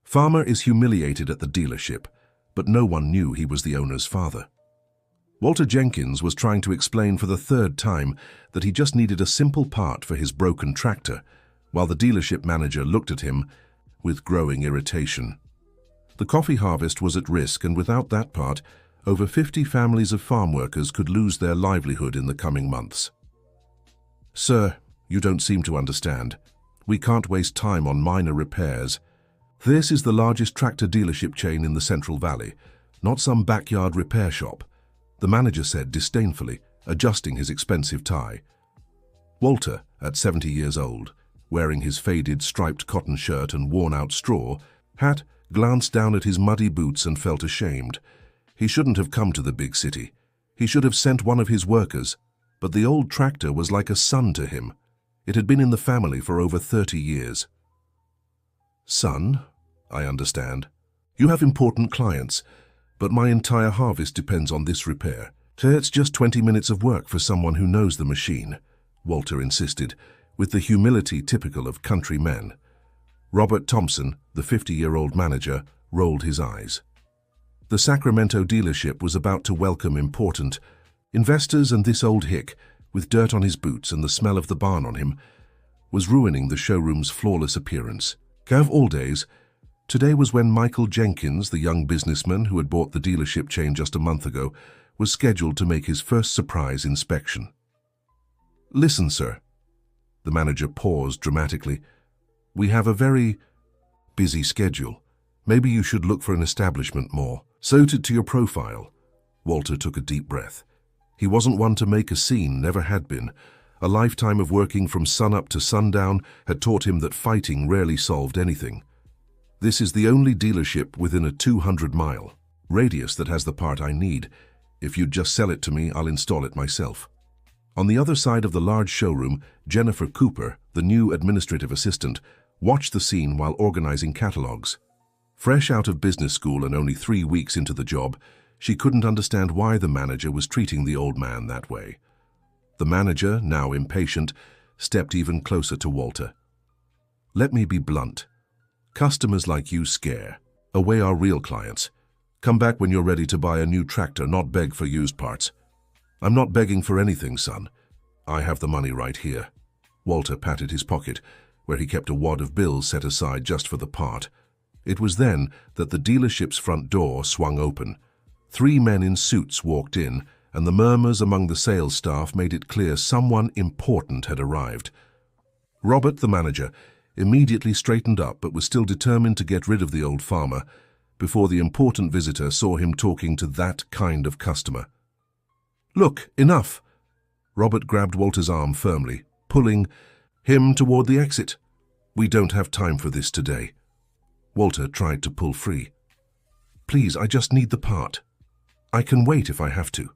Farmer is humiliated at the dealership, but no one knew he was the owner's father. Walter Jenkins was trying to explain for the third time that he just needed a simple part for his broken tractor, while the dealership manager looked at him with growing irritation. The coffee harvest was at risk, and without that part, over 50 families of farm workers could lose their livelihood in the coming months. "Sir, you don't seem to understand. We can't waste time on minor repairs. This is the largest tractor dealership chain in the Central Valley, not some backyard repair shop," the manager said disdainfully, adjusting his expensive tie. Walter, at 70 years old, wearing his faded striped cotton shirt and worn-out straw hat, glanced down at his muddy boots and felt ashamed. He shouldn't have come to the big city. He should have sent one of his workers, but the old tractor was like a son to him. It had been in the family for over 30 years. "Son, I understand. You have important clients, but my entire harvest depends on this repair. It's just 20 minutes of work for someone who knows the machine," Walter insisted, with the humility typical of country men. Robert Thompson, the 50-year-old manager, rolled his eyes. The Sacramento dealership was about to welcome important investors, and this old hick, with dirt on his boots and the smell of the barn on him, was ruining the showroom's flawless appearance. Of all days, today was when Michael Jenkins, the young businessman who had bought the dealership chain just a month ago, was scheduled to make his first surprise inspection. "Listen, sir." The manager paused dramatically. "We have a very busy schedule. Maybe you should look for an establishment more suited to your profile." Walter took a deep breath. He wasn't one to make a scene, never had been. A lifetime of working from sunup to sundown had taught him that fighting rarely solved anything. "This is the only dealership within a 200-mile radius that has the part I need. If you'd just sell it to me, I'll install it myself." On the other side of the large showroom, Jennifer Cooper, the new administrative assistant, watched the scene while organizing catalogs. Fresh out of business school and only 3 weeks into the job, she couldn't understand why the manager was treating the old man that way. The manager, now impatient, stepped even closer to Walter. "Let me be blunt. Customers like you scare away our real clients. Come back when you're ready to buy a new tractor, not beg for used parts." "I'm not begging for anything, son. I have the money right here." Walter patted his pocket, where he kept a wad of bills set aside just for the part. It was then that the dealership's front door swung open. 3 men in suits walked in, and the murmurs among the sales staff made it clear someone important had arrived. Robert, the manager, immediately straightened up but was still determined to get rid of the old farmer before the important visitor saw him talking to that kind of customer. "Look, enough!" Robert grabbed Walter's arm firmly, pulling him toward the exit. "We don't have time for this today." Walter tried to pull free. "Please, I just need the part. I can wait if I have to."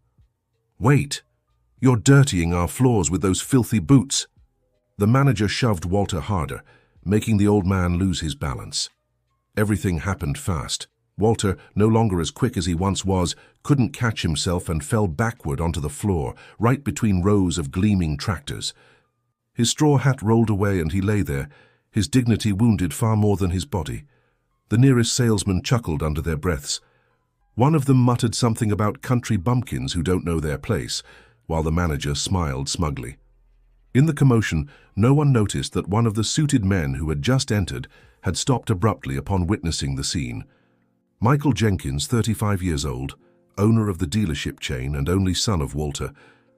"Wait! You're dirtying our floors with those filthy boots." The manager shoved Walter harder, making the old man lose his balance. Everything happened fast. Walter, no longer as quick as he once was, couldn't catch himself and fell backward onto the floor, right between rows of gleaming tractors. His straw hat rolled away and he lay there, his dignity wounded far more than his body. The nearest salesmen chuckled under their breaths. One of them muttered something about country bumpkins who don't know their place, while the manager smiled smugly. In the commotion, no one noticed that one of the suited men who had just entered had stopped abruptly upon witnessing the scene. Michael Jenkins, 35 years old, owner of the dealership chain and only son of Walter,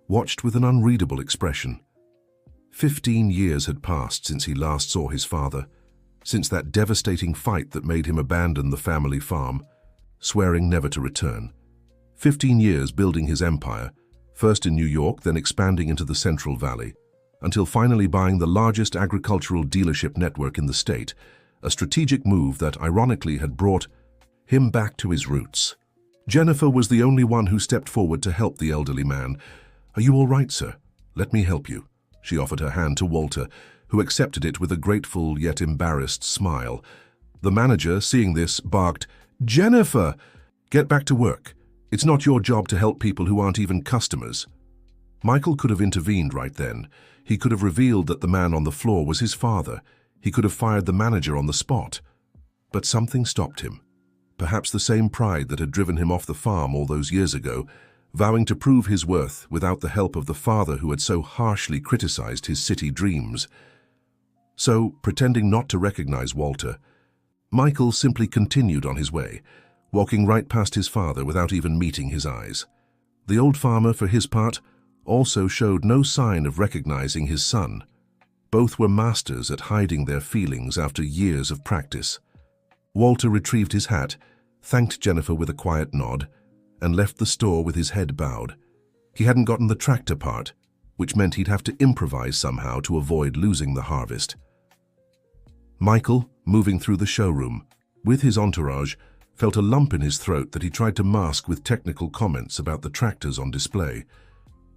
watched with an unreadable expression. 15 years had passed since he last saw his father, since that devastating fight that made him abandon the family farm, swearing never to return. 15 years building his empire, first in New York, then expanding into the Central Valley, until finally buying the largest agricultural dealership network in the state, a strategic move that ironically had brought him back to his roots. Jennifer was the only one who stepped forward to help the elderly man. "Are you all right, sir? Let me help you." She offered her hand to Walter, who accepted it with a grateful yet embarrassed smile. The manager, seeing this, barked, "Jennifer, get back to work. It's not your job to help people who aren't even customers." Michael could have intervened right then. He could have revealed that the man on the floor was his father. He could have fired the manager on the spot. But something stopped him. Perhaps the same pride that had driven him off the farm all those years ago, vowing to prove his worth without the help of the father who had so harshly criticized his city dreams. So, pretending not to recognize Walter, Michael simply continued on his way, walking right past his father without even meeting his eyes. The old farmer, for his part, also showed no sign of recognizing his son. Both were masters at hiding their feelings after years of practice. Walter retrieved his hat, thanked Jennifer with a quiet nod, and left the store with his head bowed. He hadn't gotten the tractor part, which meant he'd have to improvise somehow to avoid losing the harvest. Michael, moving through the showroom, with his entourage, felt a lump in his throat that he tried to mask with technical comments about the tractors on display.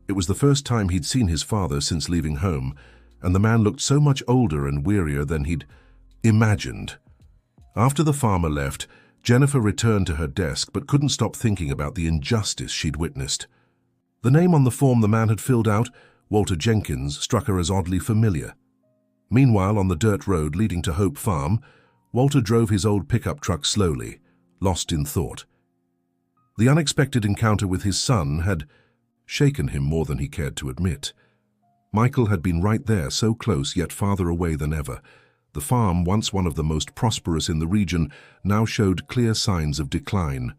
It was the first time he'd seen his father since leaving home, and the man looked so much older and wearier than he'd imagined. After the farmer left, Jennifer returned to her desk but couldn't stop thinking about the injustice she'd witnessed. The name on the form the man had filled out, Walter Jenkins, struck her as oddly familiar. Meanwhile, on the dirt road leading to Hope Farm, Walter drove his old pickup truck slowly, lost in thought. The unexpected encounter with his son had shaken him more than he cared to admit. Michael had been right there, so close yet farther away than ever. The farm, once one of the most prosperous in the region, now showed clear signs of decline.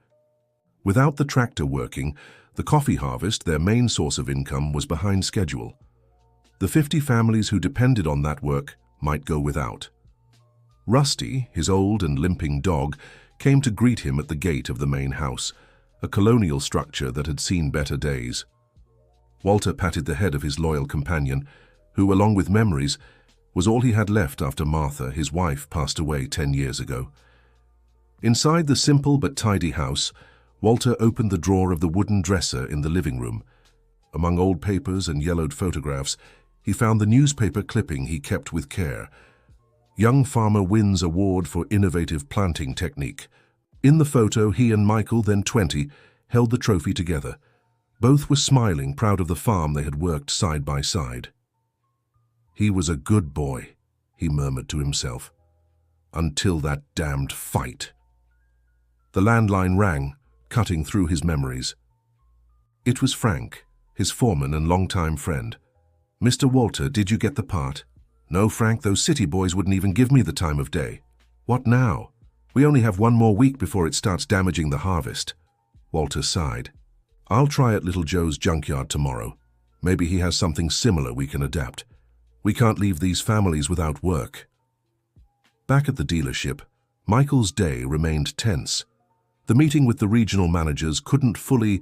Without the tractor working, the coffee harvest, their main source of income, was behind schedule. The 50 families who depended on that work might go without. Rusty, his old and limping dog, came to greet him at the gate of the main house, a colonial structure that had seen better days. Walter patted the head of his loyal companion, who, along with memories, was all he had left after Martha, his wife, passed away 10 years ago. Inside the simple but tidy house, Walter opened the drawer of the wooden dresser in the living room. Among old papers and yellowed photographs, he found the newspaper clipping he kept with care. Young farmer wins award for innovative planting technique. In the photo, he and Michael, then 20, held the trophy together. Both were smiling, proud of the farm they had worked side by side. He was a good boy, he murmured to himself. Until that damned fight. The landline rang, cutting through his memories. It was Frank, his foreman and longtime friend. "Mr. Walter, did you get the part?" "No, Frank, those city boys wouldn't even give me the time of day." "What now? We only have one more week before it starts damaging the harvest." Walter sighed. "I'll try at Little Joe's junkyard tomorrow. Maybe he has something similar we can adapt. We can't leave these families without work." Back at the dealership, Michael's day remained tense. The meeting with the regional managers couldn't fully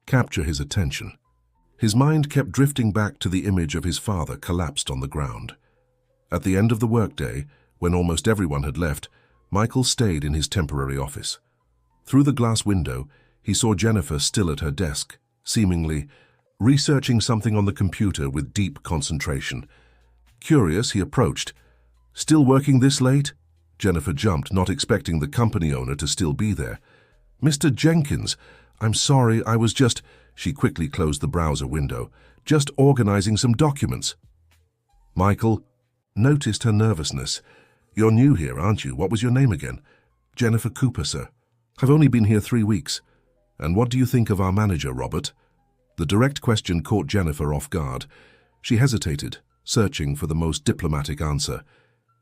capture his attention. His mind kept drifting back to the image of his father collapsed on the ground. At the end of the workday, when almost everyone had left, Michael stayed in his temporary office. Through the glass window, he saw Jennifer still at her desk, seemingly researching something on the computer with deep concentration. Curious, he approached. "Still working this late?" Jennifer jumped, not expecting the company owner to still be there. "Mr. Jenkins, I'm sorry, I was just—" She quickly closed the browser window. "Just organizing some documents." Michael noticed her nervousness. "You're new here, aren't you? What was your name again?" "Jennifer Cooper, sir. I've only been here 3 weeks. And what do you think of our manager, Robert?" The direct question caught Jennifer off guard. She hesitated, searching for the most diplomatic answer.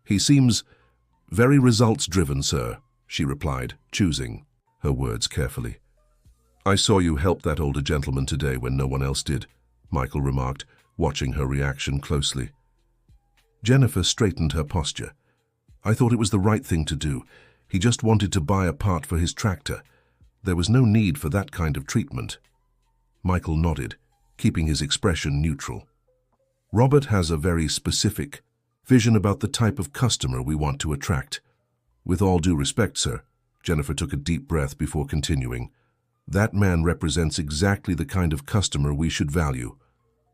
"He seems very results-driven, sir," she replied, choosing her words carefully. "I saw you help that older gentleman today when no one else did," Michael remarked, watching her reaction closely. Jennifer straightened her posture. "I thought it was the right thing to do. He just wanted to buy a part for his tractor. There was no need for that kind of treatment." Michael nodded, keeping his expression neutral. "Robert has a very specific vision about the type of customer we want to attract. With all due respect, sir," Jennifer took a deep breath before continuing, "that man represents exactly the kind of customer we should value.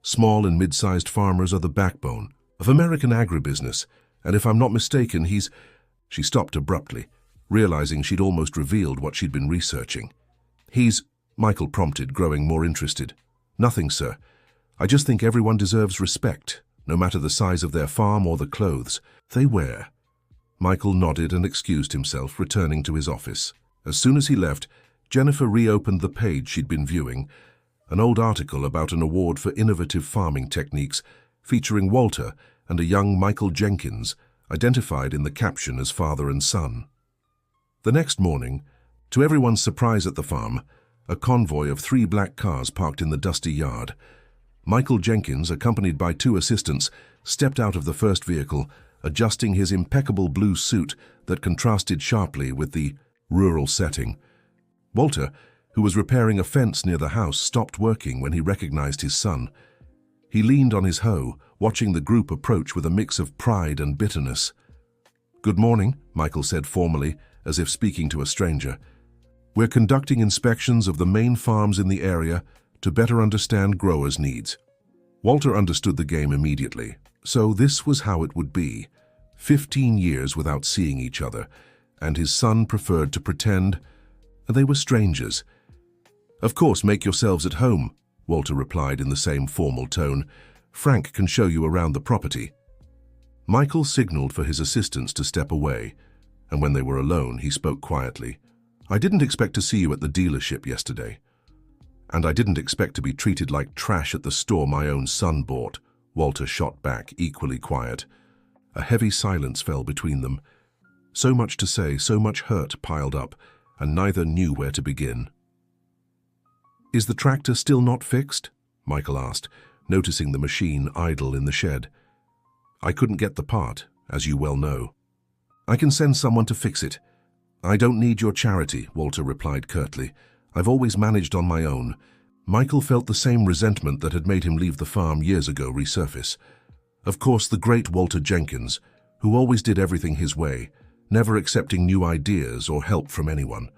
Small and mid-sized farmers are the backbone of American agribusiness, and if I'm not mistaken, he's—" She stopped abruptly, realizing she'd almost revealed what she'd been researching. "He's—" Michael prompted, growing more interested. "Nothing, sir. I just think everyone deserves respect, no matter the size of their farm or the clothes they wear." Michael nodded and excused himself, returning to his office. As soon as he left, Jennifer reopened the page she'd been viewing, an old article about an award for innovative farming techniques featuring Walter and a young Michael Jenkins, identified in the caption as father and son. The next morning, to everyone's surprise at the farm, a convoy of 3 black cars parked in the dusty yard. Michael Jenkins, accompanied by 2 assistants, stepped out of the first vehicle, adjusting his impeccable blue suit that contrasted sharply with the rural setting. Walter, who was repairing a fence near the house, stopped working when he recognized his son. He leaned on his hoe, watching the group approach with a mix of pride and bitterness. "Good morning," Michael said formally, as if speaking to a stranger. "We're conducting inspections of the main farms in the area to better understand growers' needs." Walter understood the game immediately, so this was how it would be. 15 years without seeing each other, and his son preferred to pretend they were strangers. "Of course, make yourselves at home," Walter replied in the same formal tone. "Frank can show you around the property." Michael signaled for his assistants to step away, and when they were alone, he spoke quietly. "I didn't expect to see you at the dealership yesterday. And I didn't expect to be treated like trash at the store my own son bought," Walter shot back, equally quiet. A heavy silence fell between them. So much to say, so much hurt piled up, and neither knew where to begin. "Is the tractor still not fixed?" Michael asked, noticing the machine idle in the shed. "I couldn't get the part, as you well know." "I can send someone to fix it." "I don't need your charity," Walter replied curtly. "I've always managed on my own." Michael felt the same resentment that had made him leave the farm years ago resurface. Of course, the great Walter Jenkins, who always did everything his way, never accepting new ideas or help from anyone.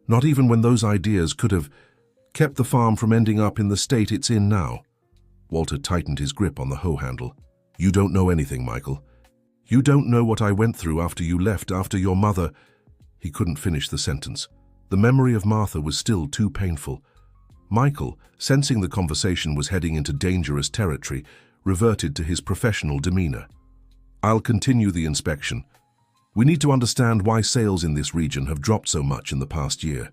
Not even when those ideas could have kept the farm from ending up in the state it's in now. Walter tightened his grip on the hoe handle. "You don't know anything, Michael. You don't know what I went through after you left, after your mother—" He couldn't finish the sentence. The memory of Martha was still too painful. Michael, sensing the conversation was heading into dangerous territory, reverted to his professional demeanor. "I'll continue the inspection. We need to understand why sales in this region have dropped so much in the past year."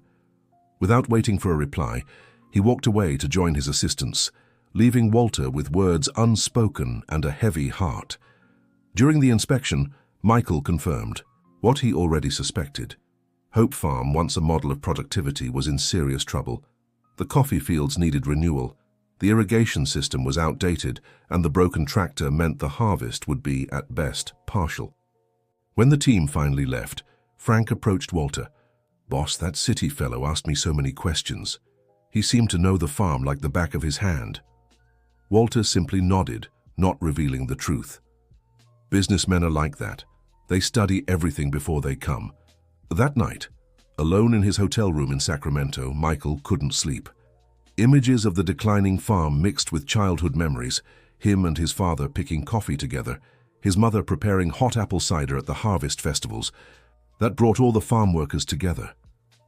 Without waiting for a reply, he walked away to join his assistants, leaving Walter with words unspoken and a heavy heart. During the inspection, Michael confirmed what he already suspected. Hope Farm, once a model of productivity, was in serious trouble. The coffee fields needed renewal, the irrigation system was outdated, and the broken tractor meant the harvest would be, at best, partial. When the team finally left, Frank approached Walter. "Boss, that city fellow asked me so many questions. He seemed to know the farm like the back of his hand." Walter simply nodded, not revealing the truth. Businessmen are like that. They study everything before they come. That night, alone in his hotel room in Sacramento, Michael couldn't sleep. Images of the declining farm mixed with childhood memories, him and his father picking coffee together, his mother preparing hot apple cider at the harvest festivals, that brought all the farm workers together.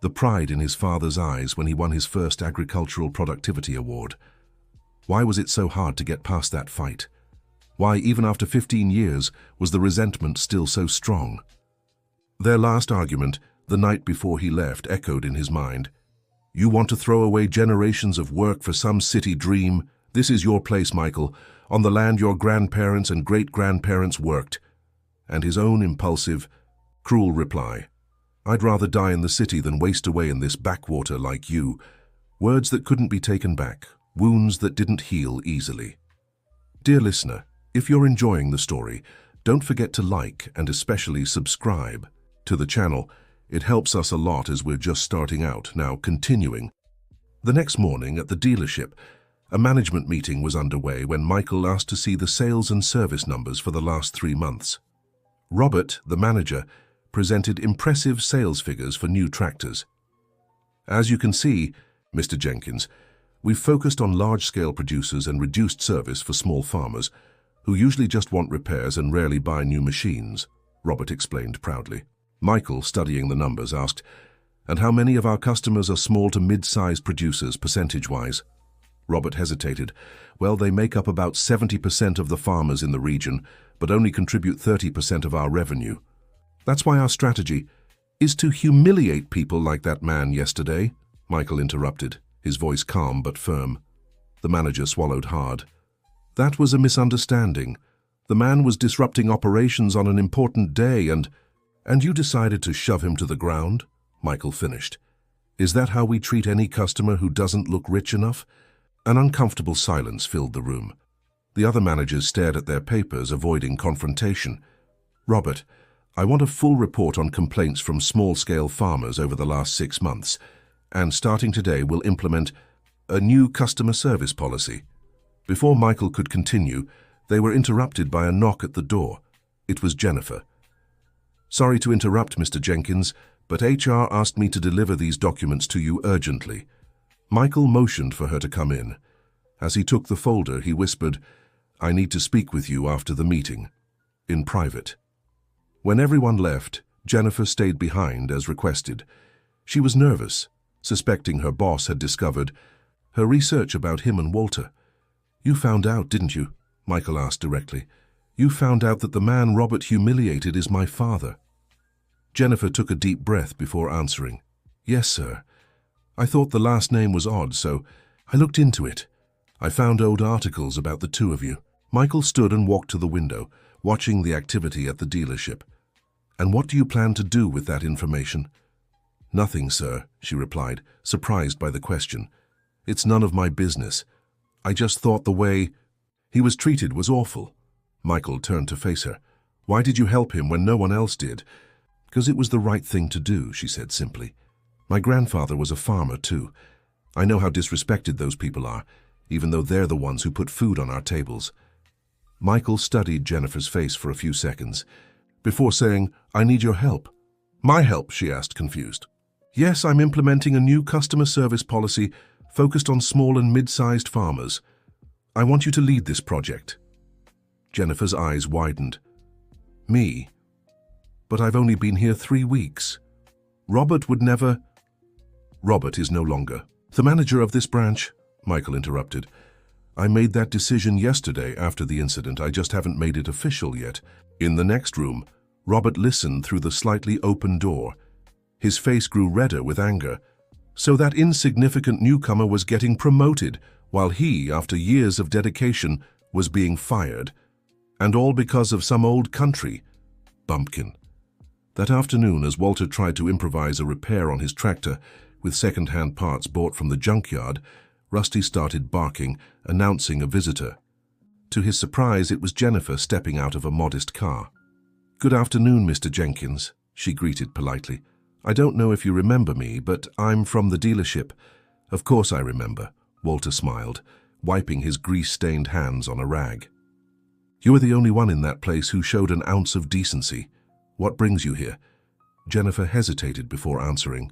The pride in his father's eyes when he won his first agricultural productivity award. Why was it so hard to get past that fight? Why, even after 15 years, was the resentment still so strong? Their last argument, the night before he left, echoed in his mind. "You want to throw away generations of work for some city dream? This is your place, Michael, on the land your grandparents and great-grandparents worked." And his own impulsive, cruel reply, "I'd rather die in the city than waste away in this backwater like you." Words that couldn't be taken back, wounds that didn't heal easily. Dear listener, if you're enjoying the story, don't forget to like and especially subscribe to the channel. It helps us a lot as we're just starting out. Now, continuing. The next morning at the dealership, a management meeting was underway when Michael asked to see the sales and service numbers for the last 3 months. Robert, the manager, presented impressive sales figures for new tractors. "As you can see, Mr. Jenkins, we've focused on large-scale producers and reduced service for small farmers, who usually just want repairs and rarely buy new machines," Robert explained proudly. Michael, studying the numbers, asked, "And how many of our customers are small to mid-sized producers, percentage-wise?" Robert hesitated. "Well, they make up about 70% of the farmers in the region, but only contribute 30% of our revenue." That's why our strategy is to humiliate people like that man yesterday, Michael interrupted, his voice calm but firm. The manager swallowed hard. That was a misunderstanding. The man was disrupting operations on an important day and you decided to shove him to the ground? Michael finished. Is that how we treat any customer who doesn't look rich enough? An uncomfortable silence filled the room. The other managers stared at their papers, avoiding confrontation. Robert, I want a full report on complaints from small-scale farmers over the last 6 months, and starting today we'll implement a new customer service policy. Before Michael could continue, they were interrupted by a knock at the door. It was Jennifer. Sorry to interrupt, Mr. Jenkins, but HR asked me to deliver these documents to you urgently. Michael motioned for her to come in. As he took the folder, he whispered, I need to speak with you after the meeting, in private. When everyone left, Jennifer stayed behind as requested. She was nervous, suspecting her boss had discovered her research about him and Walter. You found out, didn't you? Michael asked directly. You found out that the man Robert humiliated is my father. Jennifer took a deep breath before answering. Yes, sir. I thought the last name was odd, so I looked into it. I found old articles about the two of you. Michael stood and walked to the window, watching the activity at the dealership. And what do you plan to do with that information? Nothing, sir, she replied, surprised by the question. It's none of my business. I just thought the way he was treated was awful. Michael turned to face her. Why did you help him when no one else did? Because it was the right thing to do, she said simply. My grandfather was a farmer too. I know how disrespected those people are, even though they're the ones who put food on our tables. Michael studied Jennifer's face for a few seconds, before saying, I need your help. My help, she asked, confused. Yes, I'm implementing a new customer service policy focused on small and mid-sized farmers. I want you to lead this project. Jennifer's eyes widened. Me? But I've only been here 3 weeks. Robert would never... Robert is no longer the manager of this branch, Michael interrupted. I made that decision yesterday after the incident. I just haven't made it official yet. In the next room, Robert listened through the slightly open door. His face grew redder with anger. So that insignificant newcomer was getting promoted, while he, after years of dedication, was being fired. And all because of some old country bumpkin. That afternoon, as Walter tried to improvise a repair on his tractor with second-hand parts bought from the junkyard, Rusty started barking, announcing a visitor. To his surprise, it was Jennifer stepping out of a modest car. Good afternoon, Mr. Jenkins, she greeted politely. I don't know if you remember me, but I'm from the dealership. Of course I remember, Walter smiled, wiping his grease-stained hands on a rag. You were the only one in that place who showed an ounce of decency. What brings you here? Jennifer hesitated before answering.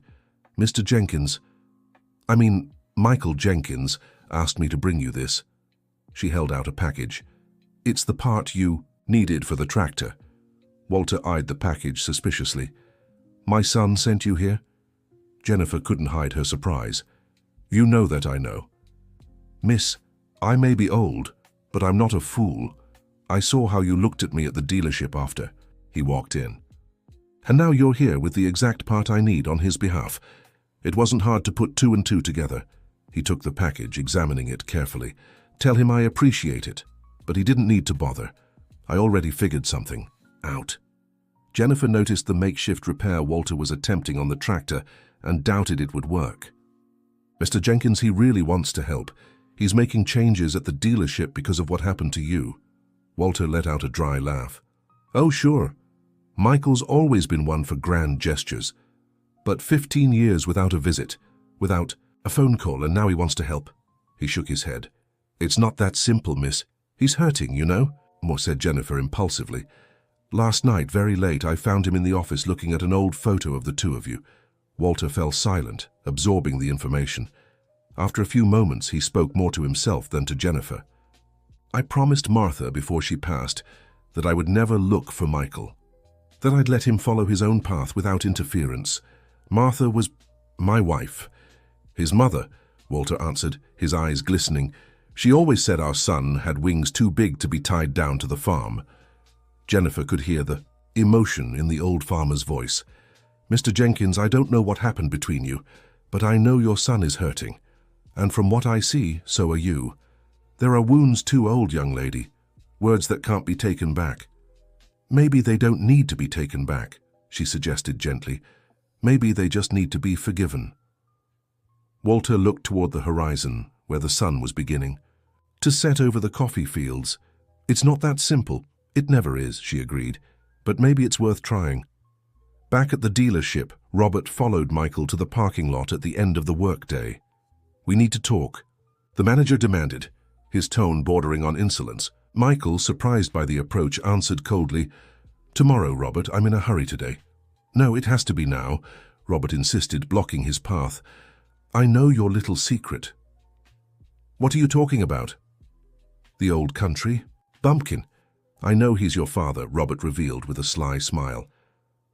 Mr. Jenkins, Michael Jenkins, asked me to bring you this. She held out a package. It's the part you needed for the tractor. Walter eyed the package suspiciously. My son sent you here? Jennifer couldn't hide her surprise. You know that I know. Miss, I may be old, but I'm not a fool. I saw how you looked at me at the dealership after. He walked in. And now you're here with the exact part I need on his behalf. It wasn't hard to put 2 and 2 together. He took the package, examining it carefully. Tell him I appreciate it, but he didn't need to bother. I already figured something out. Jennifer noticed the makeshift repair Walter was attempting on the tractor and doubted it would work. Mr. Jenkins, he really wants to help. He's making changes at the dealership because of what happened to you. Walter let out a dry laugh. Oh, sure. Michael's always been one for grand gestures. But 15 years without a visit, without a phone call, and now he wants to help. He shook his head. It's not that simple, miss. He's hurting, you know, said Jennifer impulsively. Last night, very late, I found him in the office looking at an old photo of the two of you. Walter fell silent, absorbing the information. After a few moments, he spoke more to himself than to Jennifer. I promised Martha before she passed that I would never look for Michael, that I'd let him follow his own path without interference. Martha was my wife. His mother, Walter answered, his eyes glistening. She always said our son had wings too big to be tied down to the farm. Jennifer could hear the emotion in the old farmer's voice. "Mr. Jenkins, I don't know what happened between you, but I know your son is hurting. And from what I see, so are you. There are wounds too old, young lady. Words that can't be taken back." "Maybe they don't need to be taken back," she suggested gently. "Maybe they just need to be forgiven." Walter looked toward the horizon, where the sun was beginning to set over the coffee fields. "It's not that simple. It never is," she agreed. "But maybe it's worth trying." Back at the dealership, Robert followed Michael to the parking lot at the end of the workday. "We need to talk," the manager demanded, his tone bordering on insolence. Michael, surprised by the approach, answered coldly, "Tomorrow, Robert. I'm in a hurry today." "No, it has to be now," Robert insisted, blocking his path. "I know your little secret." "What are you talking about?" "The old country. Bumpkin. I know he's your father," Robert revealed with a sly smile.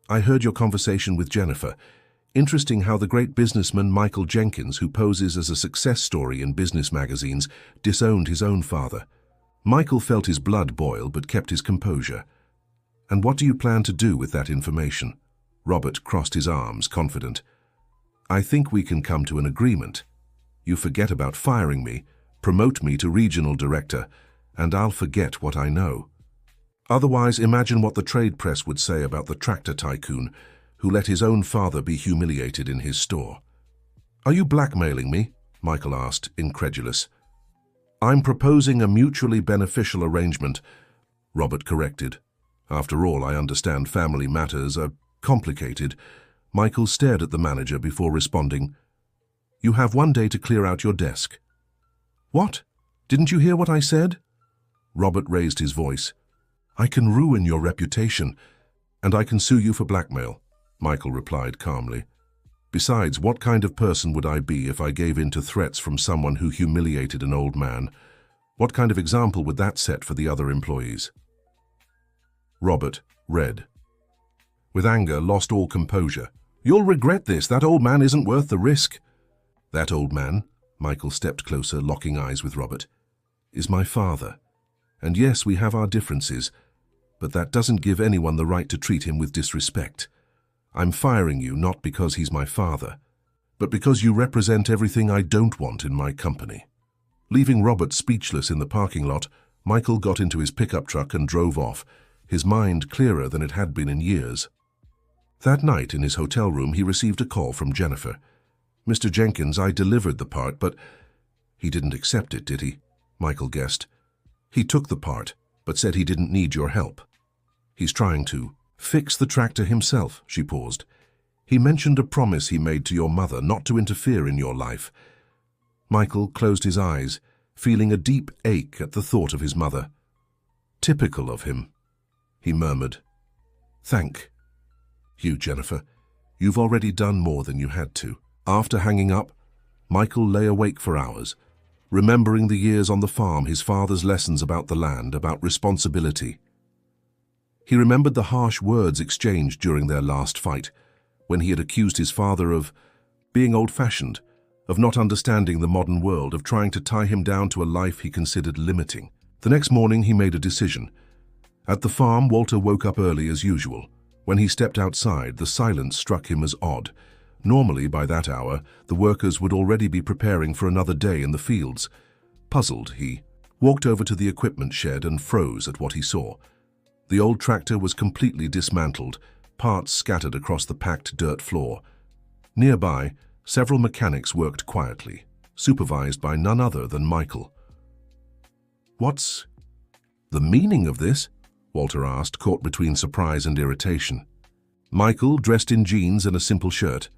"I heard your conversation with Jennifer. Interesting how the great businessman Michael Jenkins, who poses as a success story in business magazines, disowned his own father." Michael felt his blood boil but kept his composure. "And what do you plan to do with that information?" Robert crossed his arms, confident. "I think we can come to an agreement. You forget about firing me, promote me to regional director, and I'll forget what I know. Otherwise, imagine what the trade press would say about the tractor tycoon who let his own father be humiliated in his store." "Are you blackmailing me?" Michael asked, incredulous. "I'm proposing a mutually beneficial arrangement," Robert corrected. "After all, I understand family matters are complicated." Michael stared at the manager before responding, "You have 1 day to clear out your desk." "What? Didn't you hear what I said?" Robert raised his voice. "I can ruin your reputation, and I can sue you for blackmail," Michael replied calmly. "Besides, what kind of person would I be if I gave in to threats from someone who humiliated an old man? What kind of example would that set for the other employees?" Robert, red, with anger, lost all composure. "You'll regret this. That old man isn't worth the risk." "That old man," Michael stepped closer, locking eyes with Robert, "is my father. And yes, we have our differences, but that doesn't give anyone the right to treat him with disrespect. I'm firing you not because he's my father, but because you represent everything I don't want in my company." Leaving Robert speechless in the parking lot, Michael got into his pickup truck and drove off, his mind clearer than it had been in years. That night in his hotel room, he received a call from Jennifer. "Mr. Jenkins, I delivered the part, but—" "He didn't accept it, did he?" Michael guessed. "He took the part, but said he didn't need your help. He's trying to fix the tractor himself." She paused. "He mentioned a promise he made to your mother not to interfere in your life." Michael closed his eyes, feeling a deep ache at the thought of his mother. "Typical of him," he murmured. "Thank you, Jennifer. You've already done more than you had to." After hanging up, Michael lay awake for hours, remembering the years on the farm, his father's lessons about the land, about responsibility. He remembered the harsh words exchanged during their last fight, when he had accused his father of being old-fashioned, of not understanding the modern world, of trying to tie him down to a life he considered limiting. The next morning, he made a decision. At the farm, Walter woke up early as usual. When he stepped outside, the silence struck him as odd. Normally, by that hour, the workers would already be preparing for another day in the fields. Puzzled, he walked over to the equipment shed and froze at what he saw. The old tractor was completely dismantled, parts scattered across the packed dirt floor. Nearby, several mechanics worked quietly, supervised by none other than Michael. "What's the meaning of this?" Walter asked, caught between surprise and irritation. Michael, dressed in jeans and a simple shirt,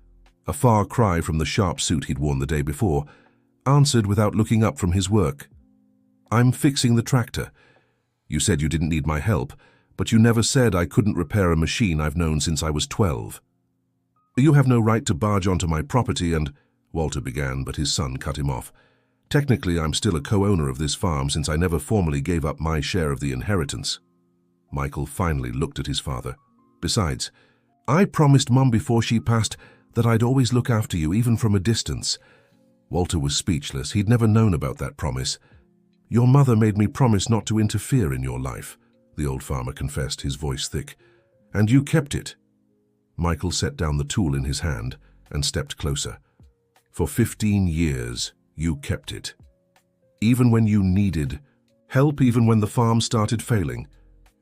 a far cry from the sharp suit he'd worn the day before, answered without looking up from his work. "I'm fixing the tractor. You said you didn't need my help, but you never said I couldn't repair a machine I've known since I was 12. You have no right to barge onto my property and—" Walter began, but his son cut him off. "Technically, I'm still a co-owner of this farm since I never formally gave up my share of the inheritance." Michael finally looked at his father. "Besides, I promised Mum before she passed that I'd always look after you, even from a distance." Walter was speechless. He'd never known about that promise. "Your mother made me promise not to interfere in your life," the old farmer confessed, his voice thick. And you kept it. Michael set down the tool in his hand and stepped closer. For 15 years, you kept it. Even when you needed help, even when the farm started failing,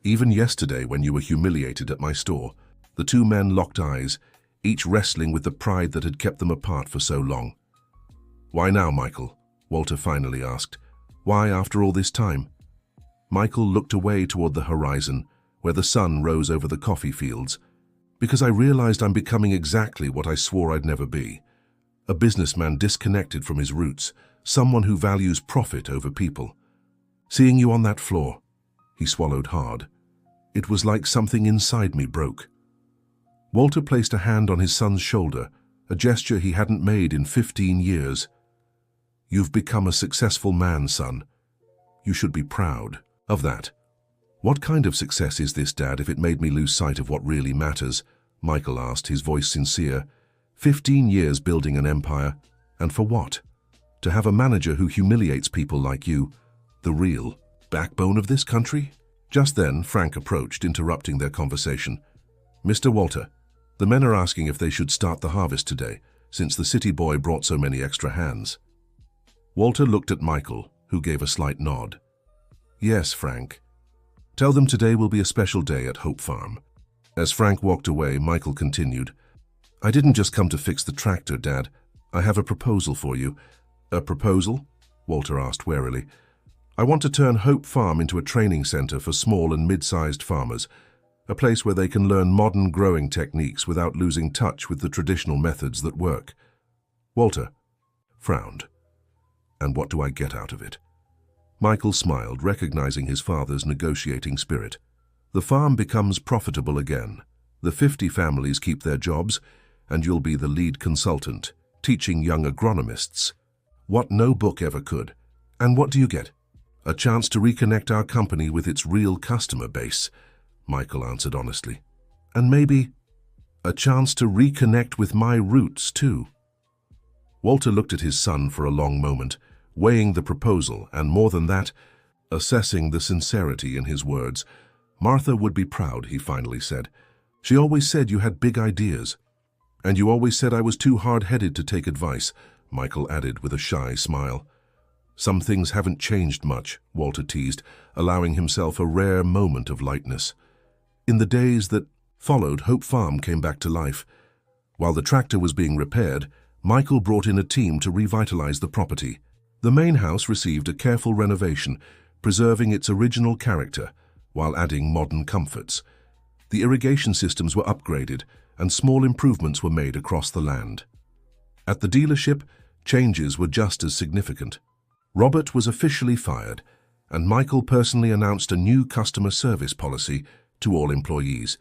even yesterday when you were humiliated at my store. The two men locked eyes, each wrestling with the pride that had kept them apart for so long. Why now, Michael? Walter finally asked. Why after all this time? Michael looked away toward the horizon, where the sun rose over the coffee fields. Because I realized I'm becoming exactly what I swore I'd never be. A businessman disconnected from his roots, someone who values profit over people. Seeing you on that floor, he swallowed hard. It was like something inside me broke. Walter placed a hand on his son's shoulder, a gesture he hadn't made in 15 years. You've become a successful man, son. You should be proud of that. What kind of success is this, Dad, if it made me lose sight of what really matters? Michael asked, his voice sincere. 15 years building an empire, and for what? To have a manager who humiliates people like you, the real backbone of this country? Just then, Frank approached, interrupting their conversation. Mr. Walter, the men are asking if they should start the harvest today, since the city boy brought so many extra hands. Walter looked at Michael, who gave a slight nod. Yes, Frank. Tell them today will be a special day at Hope Farm. As Frank walked away, Michael continued. I didn't just come to fix the tractor, Dad. I have a proposal for you. A proposal? Walter asked warily. I want to turn Hope Farm into a training center for small and mid-sized farmers, a place where they can learn modern growing techniques without losing touch with the traditional methods that work. Walter frowned. And what do I get out of it? Michael smiled, recognizing his father's negotiating spirit. The farm becomes profitable again. The 50 families keep their jobs, and you'll be the lead consultant, teaching young agronomists what no book ever could. And what do you get? A chance to reconnect our company with its real customer base, Michael answered honestly. And maybe a chance to reconnect with my roots, too. Walter looked at his son for a long moment, weighing the proposal, and more than that, assessing the sincerity in his words. Martha would be proud, he finally said. She always said you had big ideas. And you always said I was too hard-headed to take advice, Michael added with a shy smile. Some things haven't changed much, Walter teased, allowing himself a rare moment of lightness. In the days that followed, Hope Farm came back to life. While the tractor was being repaired, Michael brought in a team to revitalize the property. The main house received a careful renovation, preserving its original character while adding modern comforts. The irrigation systems were upgraded, and small improvements were made across the land. At the dealership, changes were just as significant. Robert was officially fired, and Michael personally announced a new customer service policy to all employees,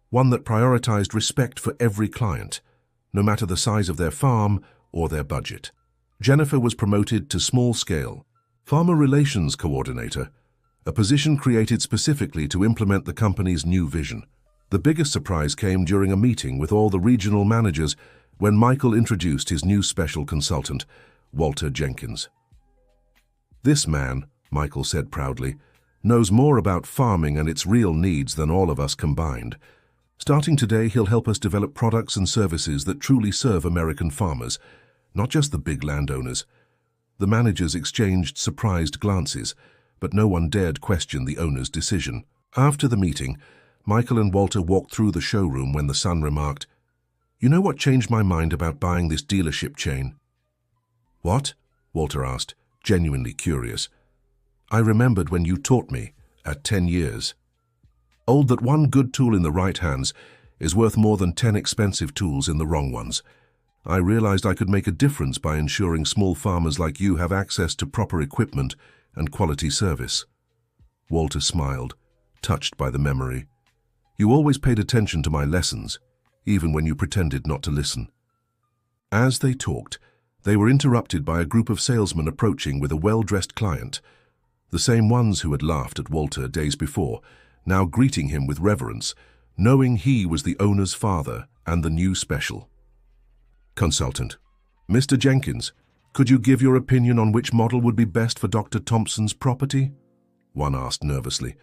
one that prioritized respect for every client, no matter the size of their farm or their budget. Jennifer was promoted to small-scale Farmer Relations Coordinator, a position created specifically to implement the company's new vision. The biggest surprise came during a meeting with all the regional managers when Michael introduced his new special consultant, Walter Jenkins. This man, Michael said proudly, knows more about farming and its real needs than all of us combined. Starting today, he'll help us develop products and services that truly serve American farmers, not just the big landowners. The managers exchanged surprised glances, but no one dared question the owner's decision. After the meeting, Michael and Walter walked through the showroom when the son remarked, "You know what changed my mind about buying this dealership chain?" "What?" Walter asked, genuinely curious. "I remembered when you taught me, at 10 years. Old that one good tool in the right hands is worth more than 10 expensive tools in the wrong ones. I realized I could make a difference by ensuring small farmers like you have access to proper equipment and quality service." Walter smiled, touched by the memory. "You always paid attention to my lessons, even when you pretended not to listen." As they talked, they were interrupted by a group of salesmen approaching with a well-dressed client, the same ones who had laughed at Walter days before, now greeting him with reverence, knowing he was the owner's father and the new special consultant. "Mr. Jenkins, could you give your opinion on which model would be best for Dr. Thompson's property?" one asked nervously.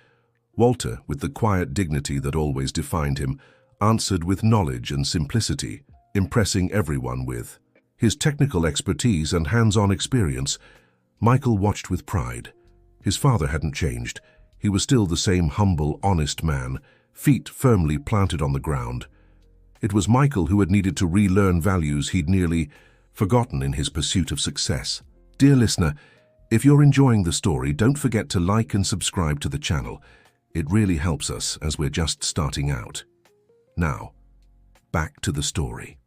Walter, with the quiet dignity that always defined him, answered with knowledge and simplicity, impressing everyone with his technical expertise and hands-on experience. Michael watched with pride. His father hadn't changed. He was still the same humble, honest man, feet firmly planted on the ground. It was Michael who had needed to relearn values he'd nearly forgotten in his pursuit of success. Dear listener, if you're enjoying the story, don't forget to like and subscribe to the channel. It really helps us as we're just starting out. Now, back to the story.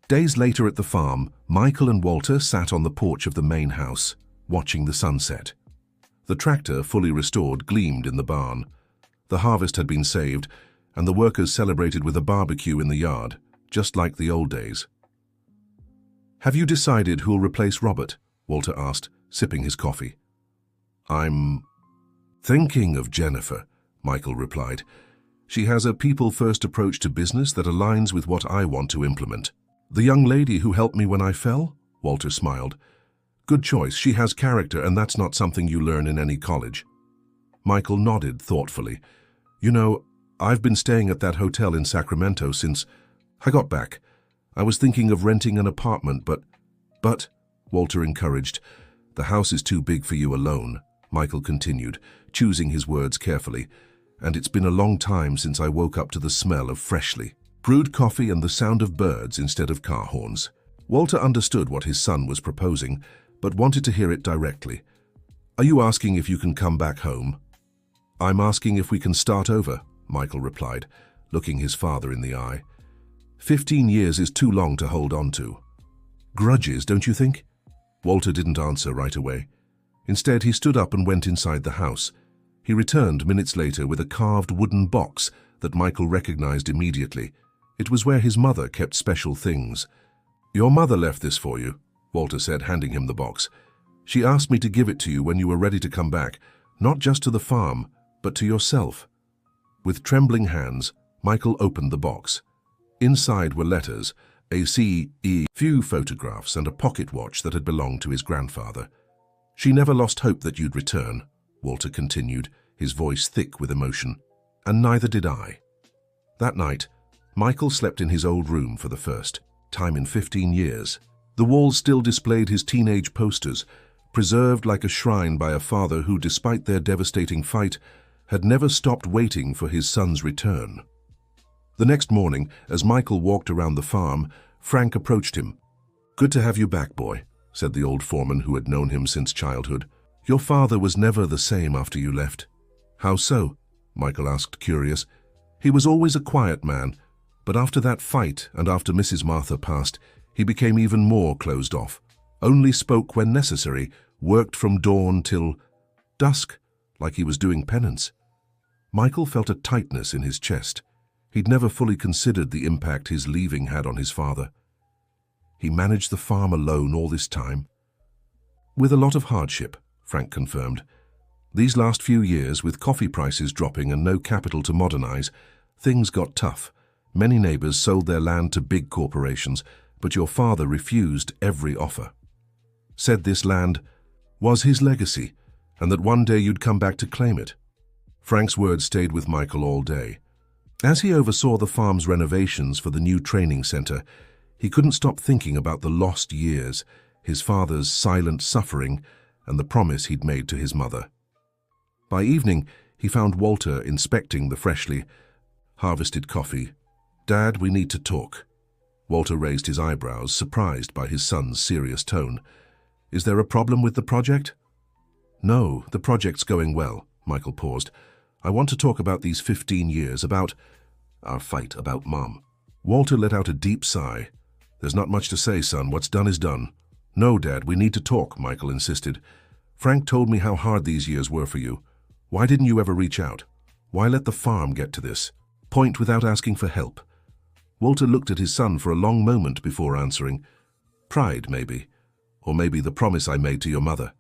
Days later at the farm, Michael and Walter sat on the porch of the main house, watching the sunset. The tractor, fully restored, gleamed in the barn. The harvest had been saved, and the workers celebrated with a barbecue in the yard, just like the old days. "Have you decided who'll replace Robert?" Walter asked, sipping his coffee. "I'm thinking of Jennifer," Michael replied. "She has a people-first approach to business that aligns with what I want to implement." "The young lady who helped me when I fell?" Walter smiled. "Good choice. She has character, and that's not something you learn in any college." Michael nodded thoughtfully. "You know, I've been staying at that hotel in Sacramento since I got back. I was thinking of renting an apartment, but, Walter encouraged. "The house is too big for you alone," Michael continued, choosing his words carefully. "And it's been a long time since I woke up to the smell of freshly brewed coffee and the sound of birds instead of car horns." Walter understood what his son was proposing, but wanted to hear it directly. "Are you asking if you can come back home?" "I'm asking if we can start over," Michael replied, looking his father in the eye. 15 years is too long to hold on to. Grudges, don't you think?" Walter didn't answer right away. Instead, he stood up and went inside the house. He returned minutes later with a carved wooden box that Michael recognized immediately. It was where his mother kept special things. "Your mother left this for you," Walter said, handing him the box. "She asked me to give it to you when you were ready to come back, not just to the farm, but to yourself." With trembling hands, Michael opened the box. Inside were letters, a CE, few photographs, and a pocket watch that had belonged to his grandfather. "She never lost hope that you'd return," Walter continued, his voice thick with emotion. "And neither did I." That night, Michael slept in his old room for the first time in 15 years. The walls still displayed his teenage posters, preserved like a shrine by a father who, despite their devastating fight, had never stopped waiting for his son's return. The next morning, as Michael walked around the farm, Frank approached him. "Good to have you back, boy," said the old foreman who had known him since childhood. "Your father was never the same after you left." "How so?" Michael asked, curious. "He was always a quiet man, but after that fight and after Mrs. Martha passed, he became even more closed off. Only spoke when necessary, worked from dawn till dusk, like he was doing penance." Michael felt a tightness in his chest. He'd never fully considered the impact his leaving had on his father. He managed the farm alone all this time? "With a lot of hardship," Frank confirmed. "These last few years, with coffee prices dropping and no capital to modernize, things got tough. Many neighbors sold their land to big corporations, but your father refused every offer. Said this land was his legacy, and that one day you'd come back to claim it." Frank's words stayed with Michael all day. As he oversaw the farm's renovations for the new training center, he couldn't stop thinking about the lost years, his father's silent suffering, and the promise he'd made to his mother. By evening, he found Walter inspecting the freshly harvested coffee. "Dad, we need to talk." Walter raised his eyebrows, surprised by his son's serious tone. "Is there a problem with the project?" "No, the project's going well," Michael paused. "I want to talk about these 15 years, about our fight, about Mom." Walter let out a deep sigh. "There's not much to say, son. What's done is done." "No, Dad, we need to talk," Michael insisted. "Frank told me how hard these years were for you. Why didn't you ever reach out? Why let the farm get to this point without asking for help?" Walter looked at his son for a long moment before answering. "Pride, maybe. Or maybe the promise I made to your mother."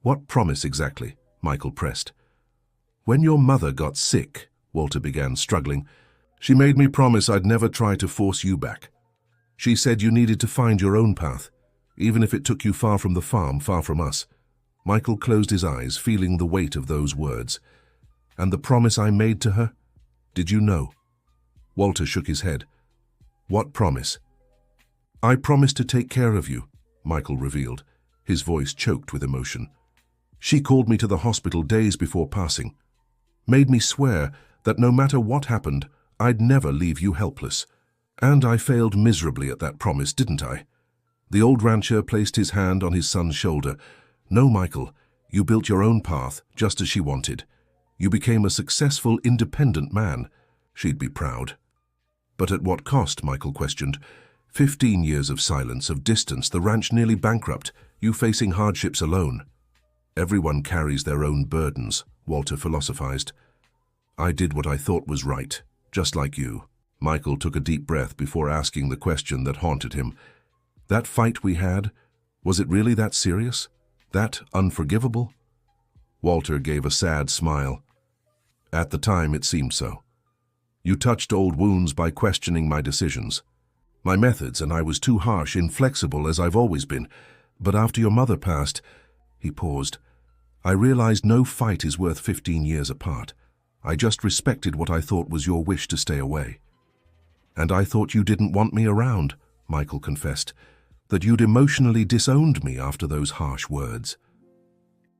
"What promise exactly?" Michael pressed. "When your mother got sick," Walter began, struggling, "she made me promise I'd never try to force you back. She said you needed to find your own path, even if it took you far from the farm, far from us. Michael closed his eyes, feeling the weight of those words. And the promise I made to her? Did you know? Walter shook his head. What promise? I promised to take care of you, Michael revealed, his voice choked with emotion. She called me to the hospital days before passing, made me swear that no matter what happened, I'd never leave you helpless. And I failed miserably at that promise, didn't I? The old rancher placed his hand on his son's shoulder. No, Michael, you built your own path, just as she wanted. You became a successful, independent man. She'd be proud. But at what cost, Michael questioned. 15 years of silence, of distance, the ranch nearly bankrupt, you facing hardships alone. Everyone carries their own burdens, Walter philosophized. I did what I thought was right, just like you. Michael took a deep breath before asking the question that haunted him. That fight we had, was it really that serious? That unforgivable? Walter gave a sad smile. At the time, it seemed so. You touched old wounds by questioning my decisions, my methods, and I was too harsh, inflexible as I've always been. But after your mother passed, he paused. I realized no fight is worth 15 years apart. I just respected what I thought was your wish to stay away. And I thought you didn't want me around, Michael confessed, that you'd emotionally disowned me after those harsh words.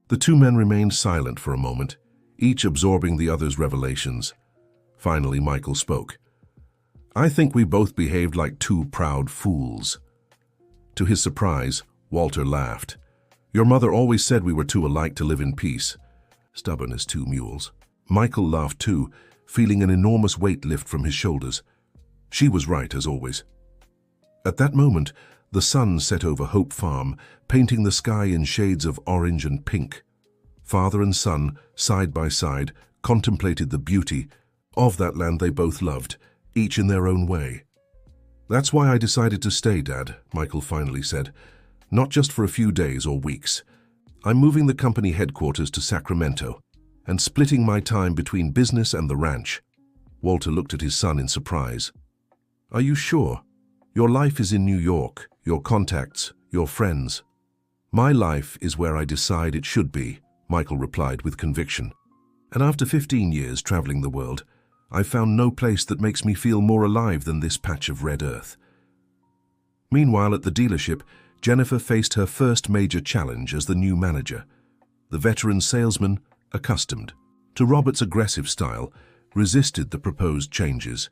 The two men remained silent for a moment, each absorbing the other's revelations. Finally, Michael spoke. I think we both behaved like two proud fools. To his surprise, Walter laughed. Your mother always said we were too alike to live in peace. Stubborn as two mules. Michael laughed too, feeling an enormous weight lift from his shoulders. She was right, as always. At that moment, the sun set over Hope Farm, painting the sky in shades of orange and pink. Father and son, side by side, contemplated the beauty of that land they both loved, each in their own way. That's why I decided to stay, Dad, Michael finally said. Not just for a few days or weeks. I'm moving the company headquarters to Sacramento and splitting my time between business and the ranch. Walter looked at his son in surprise. Are you sure? Your life is in New York, your contacts, your friends. My life is where I decide it should be, Michael replied with conviction. And after 15 years traveling the world, I've found no place that makes me feel more alive than this patch of red earth. Meanwhile, at the dealership, Jennifer faced her first major challenge as the new manager. The veteran salesman, accustomed to Robert's aggressive style, resisted the proposed changes,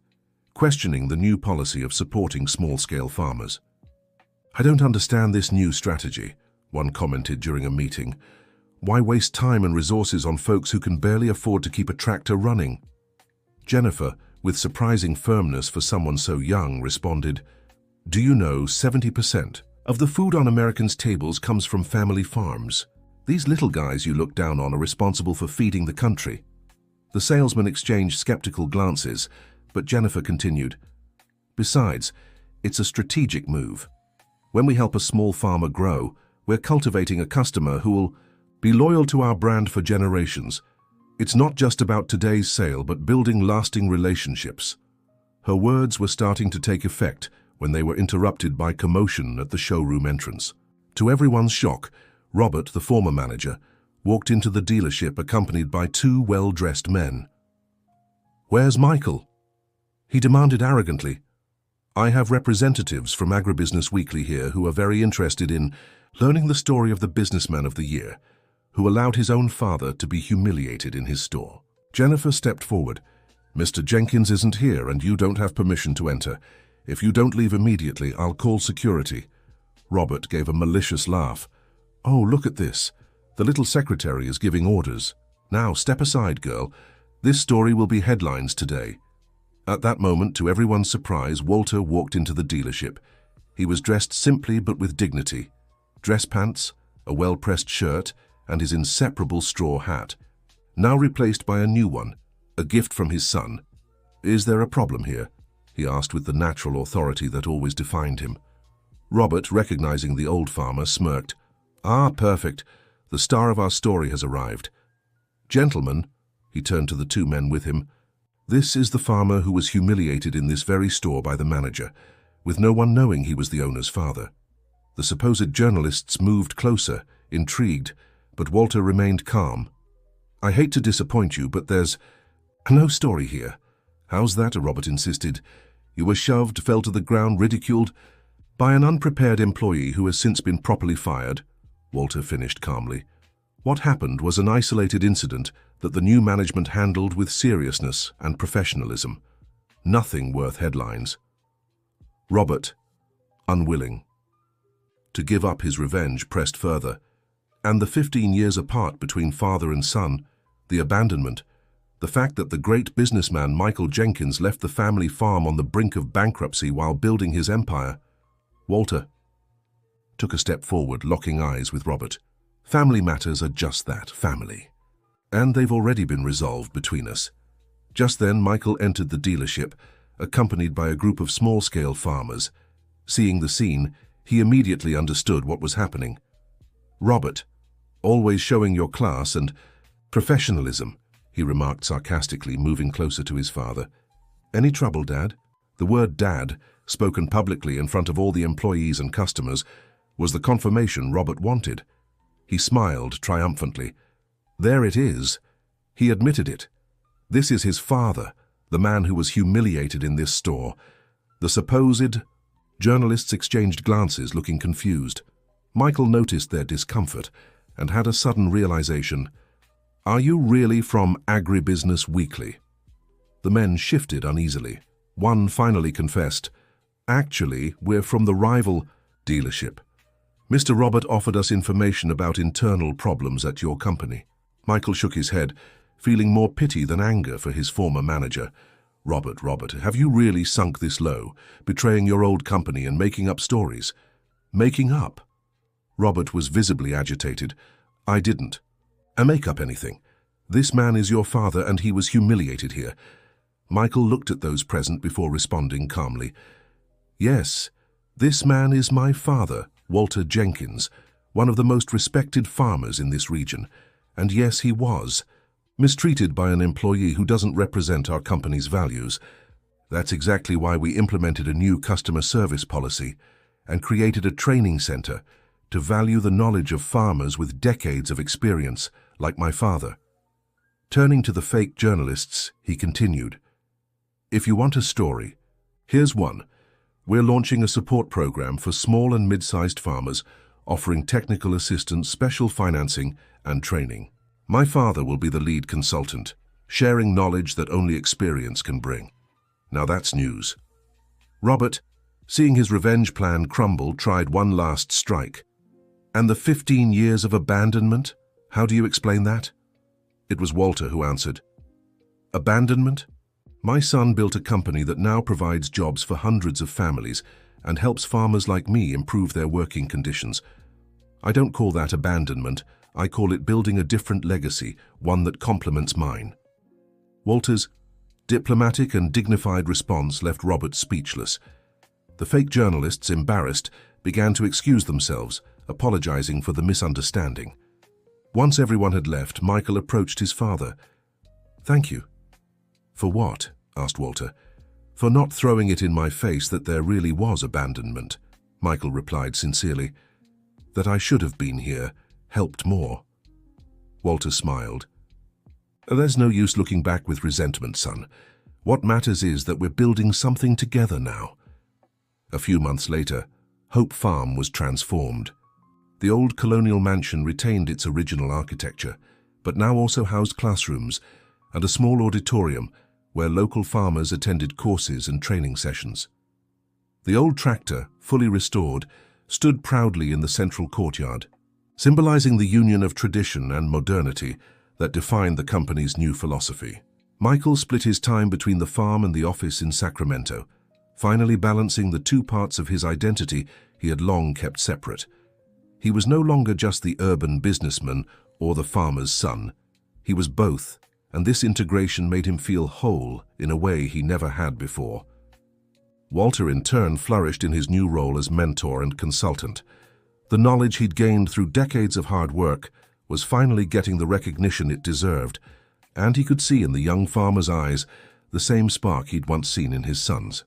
questioning the new policy of supporting small-scale farmers. I don't understand this new strategy, one commented during a meeting. Why waste time and resources on folks who can barely afford to keep a tractor running? Jennifer, with surprising firmness for someone so young, responded, Do you know 70% of the food on Americans' tables comes from family farms? These little guys you look down on are responsible for feeding the country. The salesman exchanged skeptical glances, but Jennifer continued, Besides, it's a strategic move. When we help a small farmer grow, we're cultivating a customer who will be loyal to our brand for generations. It's not just about today's sale, but building lasting relationships. Her words were starting to take effect when they were interrupted by commotion at the showroom entrance. To everyone's shock, Robert, the former manager, walked into the dealership accompanied by two well-dressed men. Where's Michael? He demanded arrogantly. I have representatives from Agribusiness Weekly here who are very interested in learning the story of the businessman of the year, who allowed his own father to be humiliated in his store. Jennifer stepped forward. Mr. Jenkins isn't here and you don't have permission to enter. If you don't leave immediately, I'll call security. Robert gave a malicious laugh. Oh, look at this. The little secretary is giving orders. Now, step aside, girl. This story will be headlines today. At that moment, to everyone's surprise, Walter walked into the dealership. He was dressed simply but with dignity. Dress pants, a well-pressed shirt, and his inseparable straw hat, now replaced by a new one, a gift from his son. Is there a problem here? He asked with the natural authority that always defined him. Robert, recognizing the old farmer, smirked. Ah, perfect. The star of our story has arrived. Gentlemen, he turned to the two men with him, this is the farmer who was humiliated in this very store by the manager, with no one knowing he was the owner's father. The supposed journalists moved closer, intrigued, But Walter remained calm. "I hate to disappoint you, but there's no story here." "How's that?" Robert insisted. "You were shoved, fell to the ground, ridiculed by an unprepared employee who has since been properly fired," Walter finished calmly. "What happened was an isolated incident that the new management handled with seriousness and professionalism. Nothing worth headlines." Robert, unwilling to give up his revenge, pressed further. And the 15 years apart between father and son, the abandonment, the fact that the great businessman Michael Jenkins left the family farm on the brink of bankruptcy while building his empire. Walter took a step forward, locking eyes with Robert. "Family matters are just that, family. And they've already been resolved between us." Just then, Michael entered the dealership, accompanied by a group of small-scale farmers. Seeing the scene, he immediately understood what was happening. "Robert, always showing your class and professionalism," he remarked sarcastically, moving closer to his father. "Any trouble, Dad?" The word Dad, spoken publicly in front of all the employees and customers, was the confirmation Robert wanted. He smiled triumphantly. There it is. He admitted it. This is his father, the man who was humiliated in this store. The supposed journalists exchanged glances, looking confused. Michael noticed their discomfort and had a sudden realization. "Are you really from Agribusiness Weekly?" The men shifted uneasily. One finally confessed, "Actually, we're from the rival dealership. Mr. Robert offered us information about internal problems at your company." Michael shook his head, feeling more pity than anger for his former manager. Robert, have you really sunk this low, betraying your old company and making up stories?" "Making up?" Robert was visibly agitated. "I didn't make up anything. This man is your father, and he was humiliated here." Michael looked at those present before responding calmly. "Yes, this man is my father, Walter Jenkins, one of the most respected farmers in this region. And yes, he was mistreated by an employee who doesn't represent our company's values. That's exactly why we implemented a new customer service policy and created a training center to value the knowledge of farmers with decades of experience, like my father." Turning to the fake journalists, he continued, "If you want a story, here's one. We're launching a support program for small and mid-sized farmers, offering technical assistance, special financing, and training. My father will be the lead consultant, sharing knowledge that only experience can bring." Now that's news. Robert, seeing his revenge plan crumble, tried one last strike. "And the 15 years of abandonment? How do you explain that?" It was Walter who answered. "Abandonment? My son built a company that now provides jobs for hundreds of families and helps farmers like me improve their working conditions. I don't call that abandonment. I call it building a different legacy, one that complements mine." Walter's diplomatic and dignified response left Robert speechless. The fake journalists, embarrassed, began to excuse themselves, apologizing for the misunderstanding. Once everyone had left, Michael approached his father. "Thank you." "For what?" asked Walter. "For not throwing it in my face that there really was abandonment," Michael replied sincerely. "That I should have been here, helped more." Walter smiled. "There's no use looking back with resentment, son. What matters is that we're building something together now." A few months later, Hope Farm was transformed. The old colonial mansion retained its original architecture, but now also housed classrooms and a small auditorium where local farmers attended courses and training sessions. The old tractor, fully restored, stood proudly in the central courtyard, symbolizing the union of tradition and modernity that defined the company's new philosophy. Michael split his time between the farm and the office in Sacramento, finally balancing the two parts of his identity he had long kept separate. He was no longer just the urban businessman or the farmer's son. He was both, and this integration made him feel whole in a way he never had before. Walter, in turn, flourished in his new role as mentor and consultant. The knowledge he'd gained through decades of hard work was finally getting the recognition it deserved, and he could see in the young farmer's eyes the same spark he'd once seen in his son's.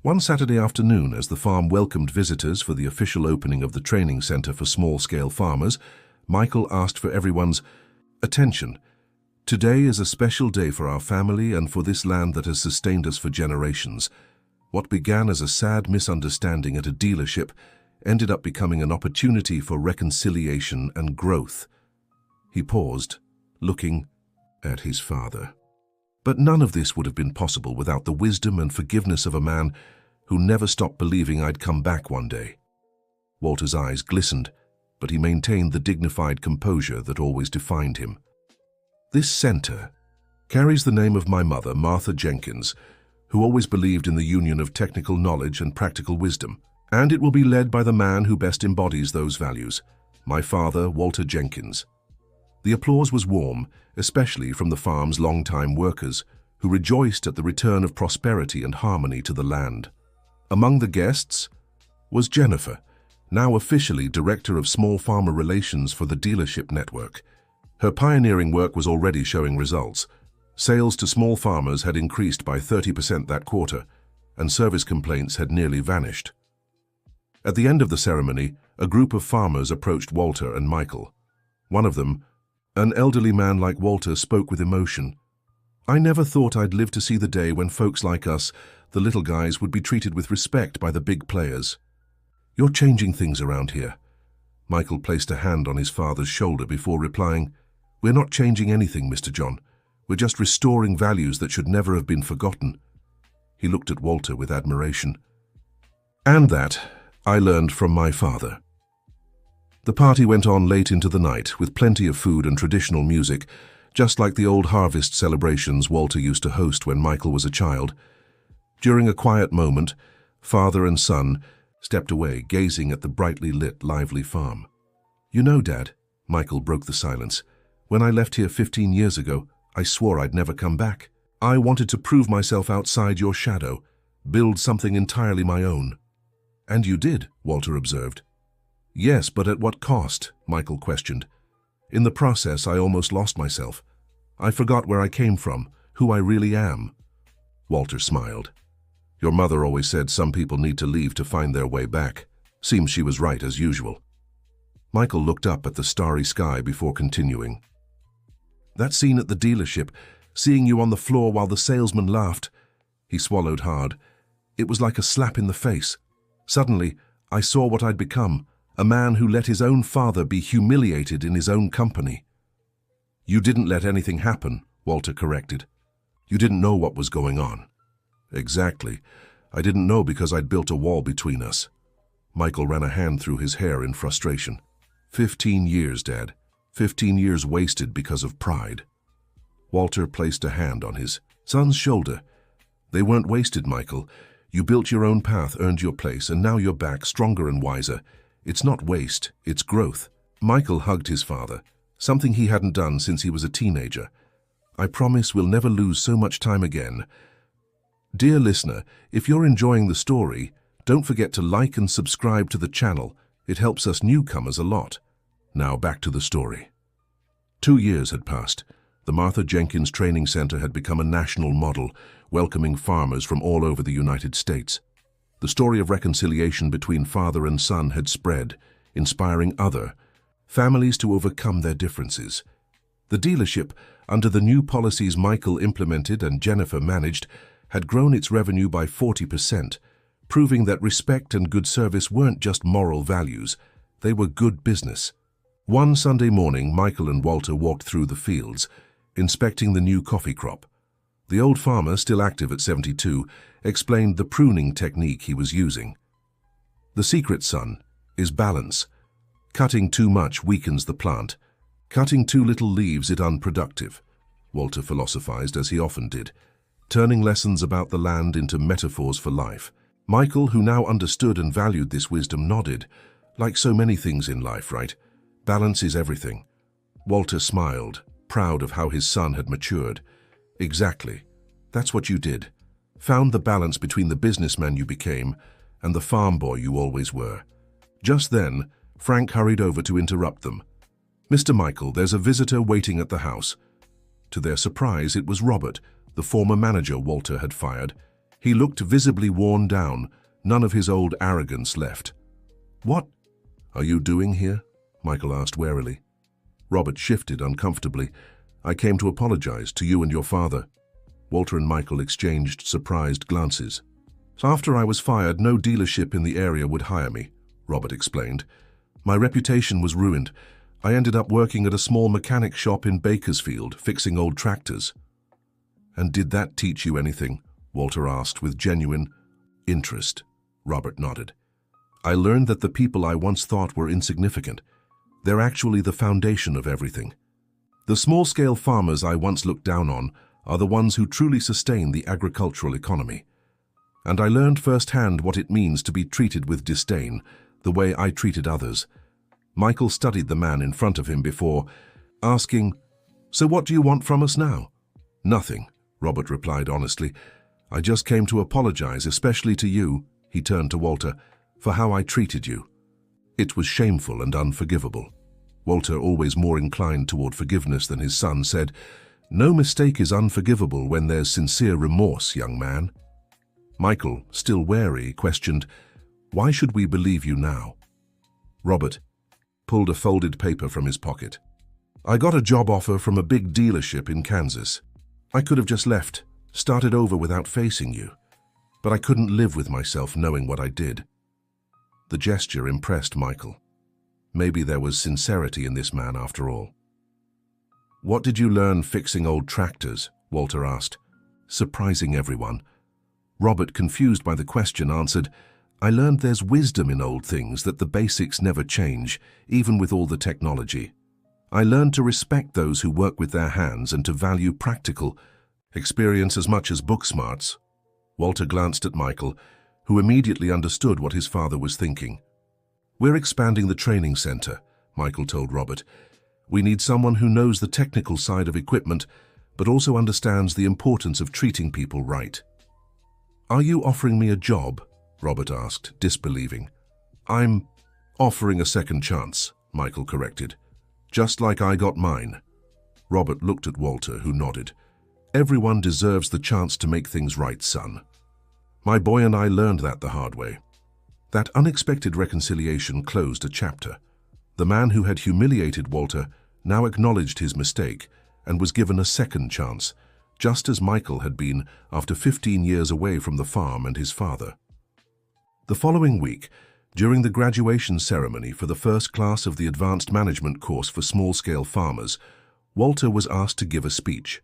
One Saturday afternoon, as the farm welcomed visitors for the official opening of the training center for small-scale farmers, Michael asked for everyone's attention. Today is a special day for our family and for this land that has sustained us for generations. What began as a sad misunderstanding at a dealership ended up becoming an opportunity for reconciliation and growth. He paused, looking at his father. But none of this would have been possible without the wisdom and forgiveness of a man who never stopped believing I'd come back one day. Walter's eyes glistened, but he maintained the dignified composure that always defined him. This center carries the name of my mother, Martha Jenkins, who always believed in the union of technical knowledge and practical wisdom, and it will be led by the man who best embodies those values, my father, Walter Jenkins. The applause was warm, especially from the farm's longtime workers, who rejoiced at the return of prosperity and harmony to the land. Among the guests was Jennifer, now officially Director of Small Farmer Relations for the dealership network. Her pioneering work was already showing results. Sales to small farmers had increased by 30% that quarter, and service complaints had nearly vanished. At the end of the ceremony, a group of farmers approached Walter and Michael. One of them, an elderly man like Walter, spoke with emotion. "I never thought I'd live to see the day when folks like us, the little guys, would be treated with respect by the big players. You're changing things around here." Michael placed a hand on his father's shoulder before replying, "We're not changing anything, Mr. John. We're just restoring values that should never have been forgotten." He looked at Walter with admiration. "And that I learned from my father." The party went on late into the night, with plenty of food and traditional music, just like the old harvest celebrations Walter used to host when Michael was a child. During a quiet moment, father and son stepped away, gazing at the brightly lit, lively farm. "You know, Dad," Michael broke the silence, "when I left here 15 years ago, I swore I'd never come back. I wanted to prove myself outside your shadow, build something entirely my own." "And you did," Walter observed. "Yes, but at what cost?" Michael questioned. "In the process, I almost lost myself. I forgot where I came from, who I really am." Walter smiled. "Your mother always said some people need to leave to find their way back. Seems she was right as usual." Michael looked up at the starry sky before continuing. "That scene at the dealership, seeing you on the floor while the salesman laughed." He swallowed hard. "It was like a slap in the face. Suddenly, I saw what I'd become, a man who let his own father be humiliated in his own company." "You didn't let anything happen," Walter corrected. "You didn't know what was going on." "Exactly. I didn't know because I'd built a wall between us." Michael ran a hand through his hair in frustration. 15 years, Dad. 15 years wasted because of pride." Walter placed a hand on his son's shoulder. "They weren't wasted, Michael. You built your own path, earned your place, and now you're back, stronger and wiser. It's not waste, it's growth." Michael hugged his father, something he hadn't done since he was a teenager. "I promise we'll never lose so much time again." Dear listener, if you're enjoying the story, don't forget to like and subscribe to the channel. It helps us newcomers a lot. Now back to the story. 2 years had passed. The Martha Jenkins Training Center had become a national model, welcoming farmers from all over the United States. The story of reconciliation between father and son had spread, inspiring other families to overcome their differences. The dealership, under the new policies Michael implemented and Jennifer managed, had grown its revenue by 40%, proving that respect and good service weren't just moral values, they were good business. One Sunday morning, Michael and Walter walked through the fields, inspecting the new coffee crop. The old farmer, still active at 72, explained the pruning technique he was using. "The secret, son, is balance. Cutting too much weakens the plant. Cutting too little leaves it unproductive," Walter philosophized, as he often did, turning lessons about the land into metaphors for life. Michael, who now understood and valued this wisdom, nodded. Like so many things in life, right? Balance is everything. Walter smiled, proud of how his son had matured. "Exactly. That's what you did. Found the balance between the businessman you became and the farm boy you always were." Just then, Frank hurried over to interrupt them. "Mr. Michael, there's a visitor waiting at the house." To their surprise, it was Robert, the former manager Walter had fired. He looked visibly worn down, none of his old arrogance left. "What are you doing here?" Michael asked warily. Robert shifted uncomfortably. "I came to apologize to you and your father." Walter and Michael exchanged surprised glances. "So after I was fired, no dealership in the area would hire me," Robert explained. "My reputation was ruined. I ended up working at a small mechanic shop in Bakersfield, fixing old tractors." "And did that teach you anything?" Walter asked with genuine interest. Robert nodded. "I learned that the people I once thought were insignificant, they're actually the foundation of everything. The small-scale farmers I once looked down on are the ones who truly sustain the agricultural economy. And I learned firsthand what it means to be treated with disdain, the way I treated others." Michael studied the man in front of him before asking, "So what do you want from us now?" "Nothing," Robert replied honestly. "I just came to apologize, especially to you," he turned to Walter, "for how I treated you. It was shameful and unforgivable." Walter, always more inclined toward forgiveness than his son, said, "No mistake is unforgivable when there's sincere remorse, young man." Michael, still wary, questioned, "Why should we believe you now?" Robert pulled a folded paper from his pocket. "I got a job offer from a big dealership in Kansas. I could have just left, started over without facing you, but I couldn't live with myself knowing what I did." The gesture impressed Michael. Maybe there was sincerity in this man after all. "What did you learn fixing old tractors?" Walter asked, surprising everyone. Robert, confused by the question, answered, "I learned there's wisdom in old things, that the basics never change, even with all the technology. I learned to respect those who work with their hands and to value practical experience as much as book smarts." Walter glanced at Michael, who immediately understood what his father was thinking. "We're expanding the training center," Michael told Robert. "We need someone who knows the technical side of equipment, but also understands the importance of treating people right." "Are you offering me a job?" Robert asked, disbelieving. "I'm offering a second chance," Michael corrected. "Just like I got mine." Robert looked at Walter, who nodded. "Everyone deserves the chance to make things right, son. My boy and I learned that the hard way." That unexpected reconciliation closed a chapter. The man who had humiliated Walter now acknowledged his mistake and was given a second chance, just as Michael had been after 15 years away from the farm and his father. The following week, during the graduation ceremony for the first class of the Advanced Management course for small-scale farmers, Walter was asked to give a speech.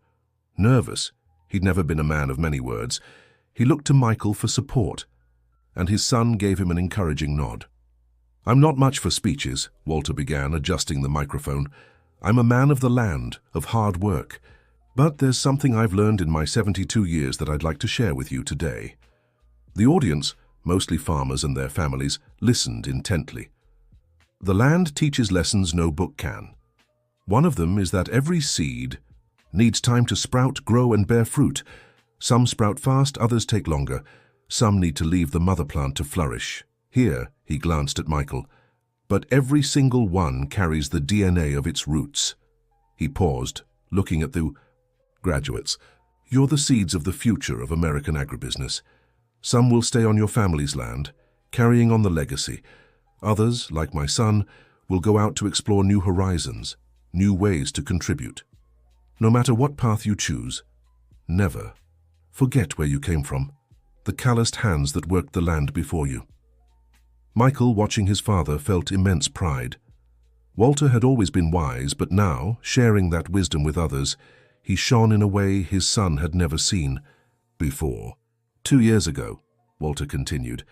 Nervous, he'd never been a man of many words, he looked to Michael for support, and his son gave him an encouraging nod. "I'm not much for speeches," Walter began, adjusting the microphone. "I'm a man of the land, of hard work. But there's something I've learned in my 72 years that I'd like to share with you today." The audience, mostly farmers and their families, listened intently. "The land teaches lessons no book can. One of them is that every seed needs time to sprout, grow, and bear fruit. Some sprout fast, others take longer. Some need to leave the mother plant to flourish. Here," he glanced at Michael, "but every single one carries the DNA of its roots." He paused, looking at the graduates. "You're the seeds of the future of American agribusiness. Some will stay on your family's land, carrying on the legacy. Others, like my son, will go out to explore new horizons, new ways to contribute. No matter what path you choose, never forget where you came from, the calloused hands that worked the land before you." Michael, watching his father, felt immense pride. Walter had always been wise, but now, sharing that wisdom with others, he shone in a way his son had never seen before. 2 years ago," Walter continued,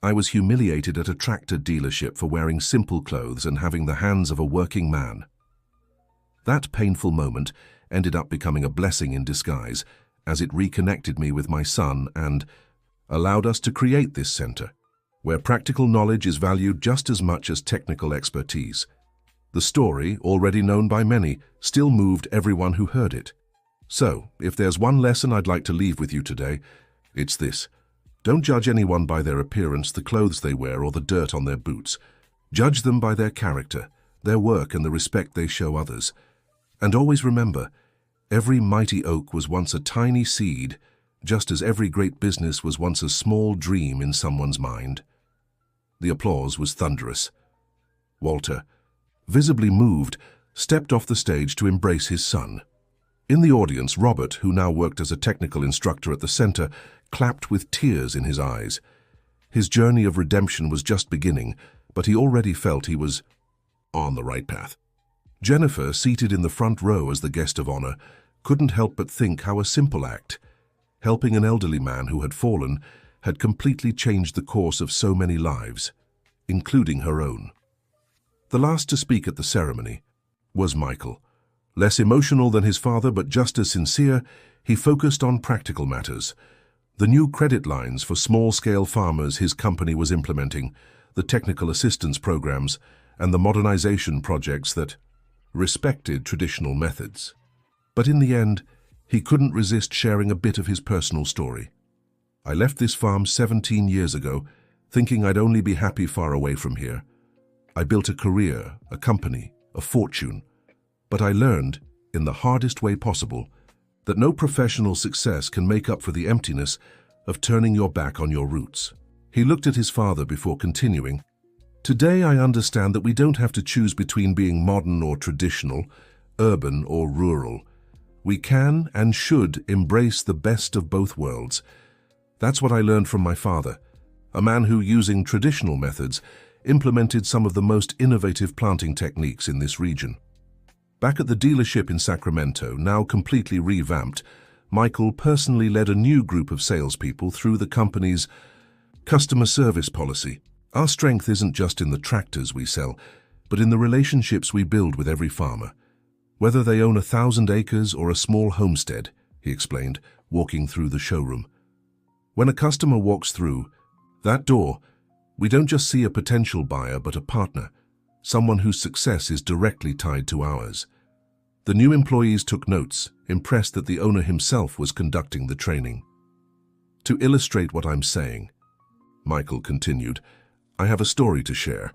"I was humiliated at a tractor dealership for wearing simple clothes and having the hands of a working man. That painful moment ended up becoming a blessing in disguise, as it reconnected me with my son and allowed us to create this center, where practical knowledge is valued just as much as technical expertise." The story, already known by many, still moved everyone who heard it. So, if there's one lesson I'd like to leave with you today, it's this. Don't judge anyone by their appearance, the clothes they wear, or the dirt on their boots. Judge them by their character, their work, and the respect they show others. And always remember, every mighty oak was once a tiny seed, just as every great business was once a small dream in someone's mind. The applause was thunderous. Walter, visibly moved, stepped off the stage to embrace his son. In the audience, Robert, who now worked as a technical instructor at the center, clapped with tears in his eyes. His journey of redemption was just beginning, but he already felt he was on the right path. Jennifer, seated in the front row as the guest of honor, couldn't help but think how a simple act, helping an elderly man who had fallen, had completely changed the course of so many lives, including her own. The last to speak at the ceremony was Michael. Less emotional than his father, but just as sincere, he focused on practical matters. The new credit lines for small-scale farmers his company was implementing, the technical assistance programs, and the modernization projects that respected traditional methods. But in the end, he couldn't resist sharing a bit of his personal story. "I left this farm 17 years ago, thinking I'd only be happy far away from here. I built a career, a company, a fortune. But I learned, in the hardest way possible, that no professional success can make up for the emptiness of turning your back on your roots." He looked at his father before continuing, "Today I understand that we don't have to choose between being modern or traditional, urban or rural. We can and should embrace the best of both worlds. That's what I learned from my father, a man who, using traditional methods, implemented some of the most innovative planting techniques in this region." Back at the dealership in Sacramento, now completely revamped, Michael personally led a new group of salespeople through the company's customer service policy. "Our strength isn't just in the tractors we sell, but in the relationships we build with every farmer. Whether they own 1,000 acres or a small homestead," he explained, walking through the showroom. "When a customer walks through that door, we don't just see a potential buyer, but a partner, someone whose success is directly tied to ours." The new employees took notes, impressed that the owner himself was conducting the training. "To illustrate what I'm saying," Michael continued, "I have a story to share."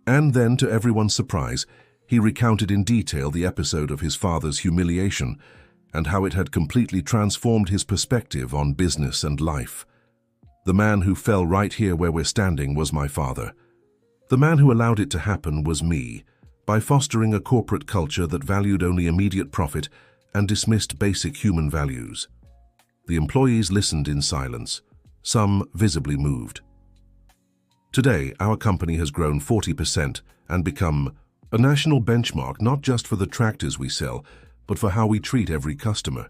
And then, to everyone's surprise, he recounted in detail the episode of his father's humiliation and how it had completely transformed his perspective on business and life. "The man who fell right here where we're standing was my father. The man who allowed it to happen was me, by fostering a corporate culture that valued only immediate profit and dismissed basic human values." The employees listened in silence, some visibly moved. "Today, our company has grown 40% and become a national benchmark not just for the tractors we sell, but for how we treat every customer.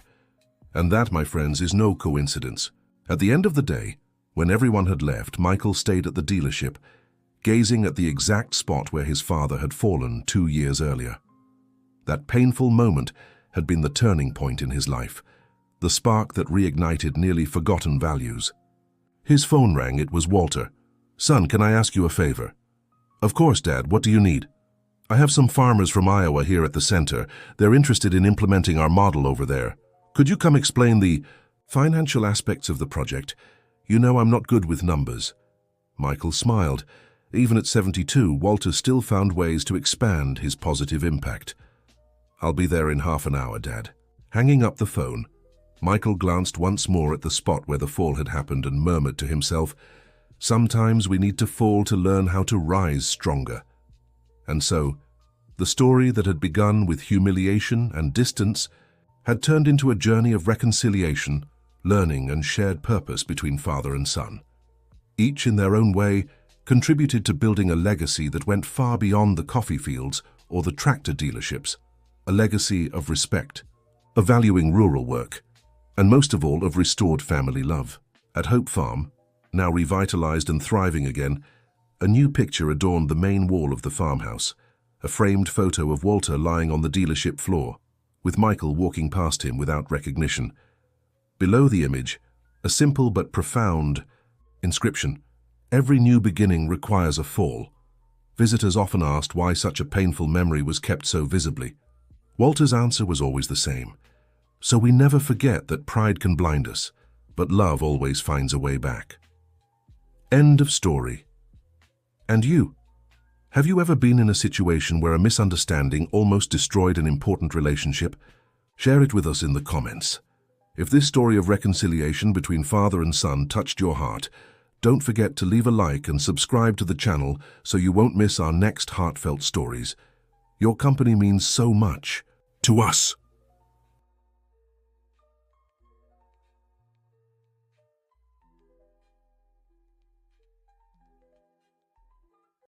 And that, my friends, is no coincidence." At the end of the day, when everyone had left, Michael stayed at the dealership, gazing at the exact spot where his father had fallen 2 years earlier. That painful moment had been the turning point in his life, the spark that reignited nearly forgotten values. His phone rang. It was Walter. "Son, can I ask you a favor?" "Of course, Dad. What do you need?" "I have some farmers from Iowa here at the center. They're interested in implementing our model over there. Could you come explain the financial aspects of the project? You know I'm not good with numbers." Michael smiled. Even at 72, Walter still found ways to expand his positive impact. "I'll be there in half an hour, Dad." Hanging up the phone, Michael glanced once more at the spot where the fall had happened and murmured to himself, "Sometimes we need to fall to learn how to rise stronger." And so, the story that had begun with humiliation and distance had turned into a journey of reconciliation, learning, and shared purpose between father and son. Each, in their own way, contributed to building a legacy that went far beyond the coffee fields or the tractor dealerships, a legacy of respect, of valuing rural work, and most of all of restored family love. At Hope Farm, now revitalized and thriving again, a new picture adorned the main wall of the farmhouse, a framed photo of Walter lying on the dealership floor, with Michael walking past him without recognition. Below the image, a simple but profound inscription: "Every new beginning requires a fall." Visitors often asked why such a painful memory was kept so visibly. Walter's answer was always the same: "So we never forget that pride can blind us, but love always finds a way back." End of story. And you? Have you ever been in a situation where a misunderstanding almost destroyed an important relationship? Share it with us in the comments. If this story of reconciliation between father and son touched your heart, don't forget to leave a like and subscribe to the channel so you won't miss our next heartfelt stories. Your company means so much. To us.